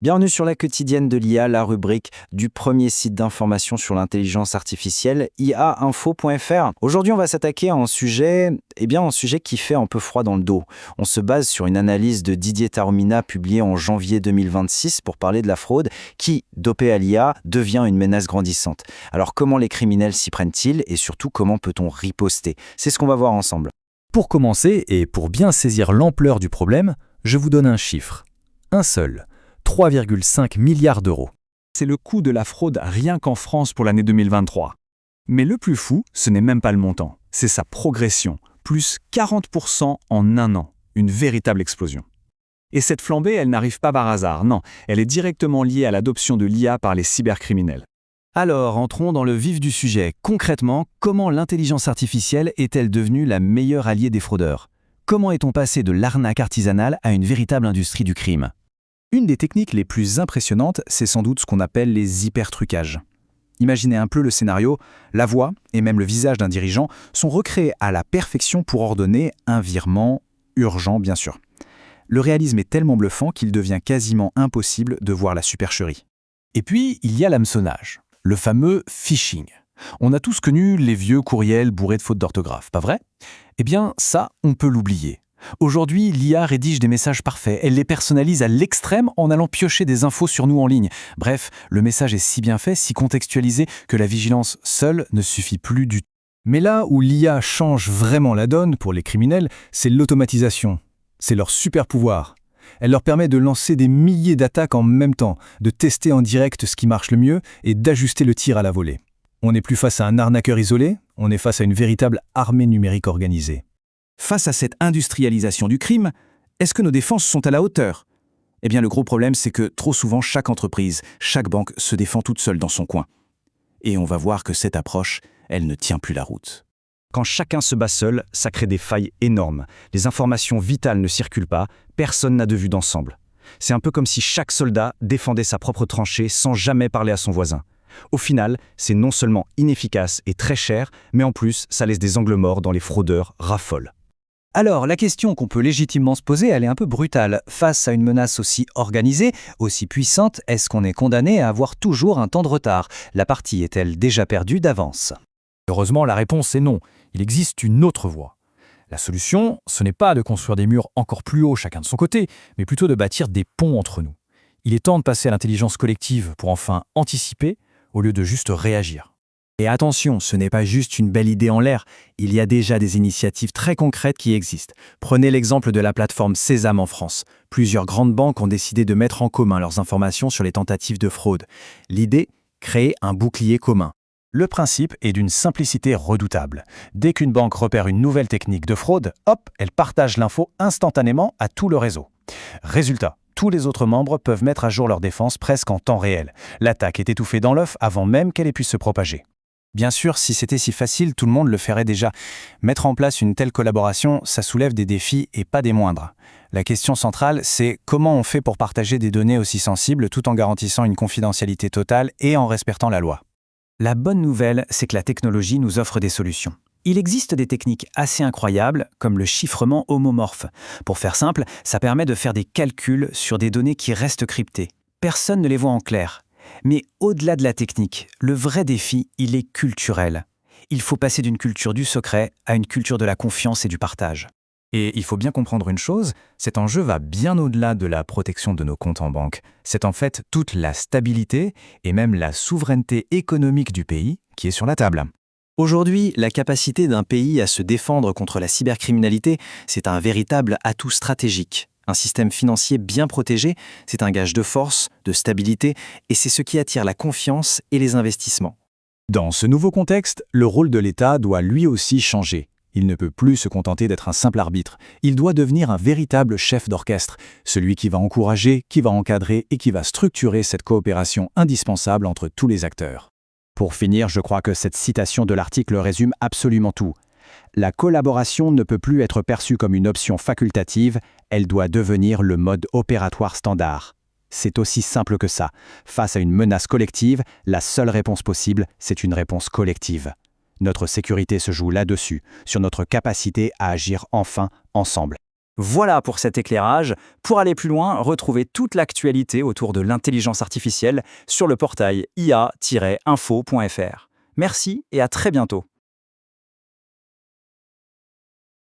Bienvenue sur la quotidienne de l'IA, la rubrique du premier site d'information sur l'intelligence artificielle, iainfo.fr. Aujourd'hui, on va s'attaquer à un sujet qui fait un peu froid dans le dos. On se base sur une analyse de Didier Taormina publiée en janvier 2026 pour parler de la fraude qui, dopée à l'IA, devient une menace grandissante. Alors comment les criminels s'y prennent-ils et surtout comment peut-on riposter? C'est ce qu'on va voir ensemble. Pour commencer, et pour bien saisir l'ampleur du problème, je vous donne un chiffre. Un seul. 3,5 milliards d'euros. C'est le coût de la fraude rien qu'en France pour l'année 2023. Mais le plus fou, ce n'est même pas le montant, c'est sa progression, plus 40% en un an, une véritable explosion. Et cette flambée, elle n'arrive pas par hasard, non, elle est directement liée à l'adoption de l'IA par les cybercriminels. Alors, entrons dans le vif du sujet. Concrètement, comment l'intelligence artificielle est-elle devenue la meilleure alliée des fraudeurs? Comment est-on passé de l'arnaque artisanale à une véritable industrie du crime? Une des techniques les plus impressionnantes, c'est sans doute ce qu'on appelle les hypertrucages. Imaginez un peu le scénario, la voix et même le visage d'un dirigeant sont recréés à la perfection pour ordonner un virement urgent, bien sûr. Le réalisme est tellement bluffant qu'il devient quasiment impossible de voir la supercherie. Et puis, il y a l'hameçonnage, le fameux phishing. On a tous connu les vieux courriels bourrés de fautes d'orthographe, pas vrai? Eh bien, ça, on peut l'oublier. Aujourd'hui, l'IA rédige des messages parfaits. Elle les personnalise à l'extrême en allant piocher des infos sur nous en ligne. Bref, le message est si bien fait, si contextualisé, que la vigilance seule ne suffit plus du tout. Mais là où l'IA change vraiment la donne pour les criminels, c'est l'automatisation. C'est leur super pouvoir. Elle leur permet de lancer des milliers d'attaques en même temps, de tester en direct ce qui marche le mieux et d'ajuster le tir à la volée. On n'est plus face à un arnaqueur isolé, on est face à une véritable armée numérique organisée. Face à cette industrialisation du crime, est-ce que nos défenses sont à la hauteur? Eh bien, le gros problème, c'est que trop souvent, chaque entreprise, chaque banque se défend toute seule dans son coin. Et on va voir que cette approche, elle ne tient plus la route. Quand chacun se bat seul, ça crée des failles énormes. Les informations vitales ne circulent pas, personne n'a de vue d'ensemble. C'est un peu comme si chaque soldat défendait sa propre tranchée sans jamais parler à son voisin. Au final, c'est non seulement inefficace et très cher, mais en plus, ça laisse des angles morts dans les fraudeurs raffolent. Alors, la question qu'on peut légitimement se poser, elle est un peu brutale. Face à une menace aussi organisée, aussi puissante, est-ce qu'on est condamné à avoir toujours un temps de retard? La partie est-elle déjà perdue d'avance? Heureusement, la réponse est non. Il existe une autre voie. La solution, ce n'est pas de construire des murs encore plus hauts chacun de son côté, mais plutôt de bâtir des ponts entre nous. Il est temps de passer à l'intelligence collective pour enfin anticiper, au lieu de juste réagir. Et attention, ce n'est pas juste une belle idée en l'air, il y a déjà des initiatives très concrètes qui existent. Prenez l'exemple de la plateforme Sésame en France. Plusieurs grandes banques ont décidé de mettre en commun leurs informations sur les tentatives de fraude. L'idée, créer un bouclier commun. Le principe est d'une simplicité redoutable. Dès qu'une banque repère une nouvelle technique de fraude, hop, elle partage l'info instantanément à tout le réseau. Résultat, tous les autres membres peuvent mettre à jour leur défense presque en temps réel. L'attaque est étouffée dans l'œuf avant même qu'elle ait pu se propager. Bien sûr, si c'était si facile, tout le monde le ferait déjà. Mettre en place une telle collaboration, ça soulève des défis et pas des moindres. La question centrale, c'est comment on fait pour partager des données aussi sensibles tout en garantissant une confidentialité totale et en respectant la loi. La bonne nouvelle, c'est que la technologie nous offre des solutions. Il existe des techniques assez incroyables, comme le chiffrement homomorphe. Pour faire simple, ça permet de faire des calculs sur des données qui restent cryptées. Personne ne les voit en clair. Mais au-delà de la technique, le vrai défi, il est culturel. Il faut passer d'une culture du secret à une culture de la confiance et du partage. Et il faut bien comprendre une chose, cet enjeu va bien au-delà de la protection de nos comptes en banque. C'est en fait toute la stabilité et même la souveraineté économique du pays qui est sur la table. Aujourd'hui, la capacité d'un pays à se défendre contre la cybercriminalité, c'est un véritable atout stratégique. Un système financier bien protégé, c'est un gage de force, de stabilité, et c'est ce qui attire la confiance et les investissements. Dans ce nouveau contexte, le rôle de l'État doit lui aussi changer. Il ne peut plus se contenter d'être un simple arbitre. Il doit devenir un véritable chef d'orchestre, celui qui va encourager, qui va encadrer et qui va structurer cette coopération indispensable entre tous les acteurs. Pour finir, je crois que cette citation de l'article résume absolument tout. La collaboration ne peut plus être perçue comme une option facultative, elle doit devenir le mode opératoire standard. C'est aussi simple que ça. Face à une menace collective, la seule réponse possible, c'est une réponse collective. Notre sécurité se joue là-dessus, sur notre capacité à agir enfin ensemble. Voilà pour cet éclairage. Pour aller plus loin, retrouvez toute l'actualité autour de l'intelligence artificielle sur le portail ia-info.fr. Merci et à très bientôt.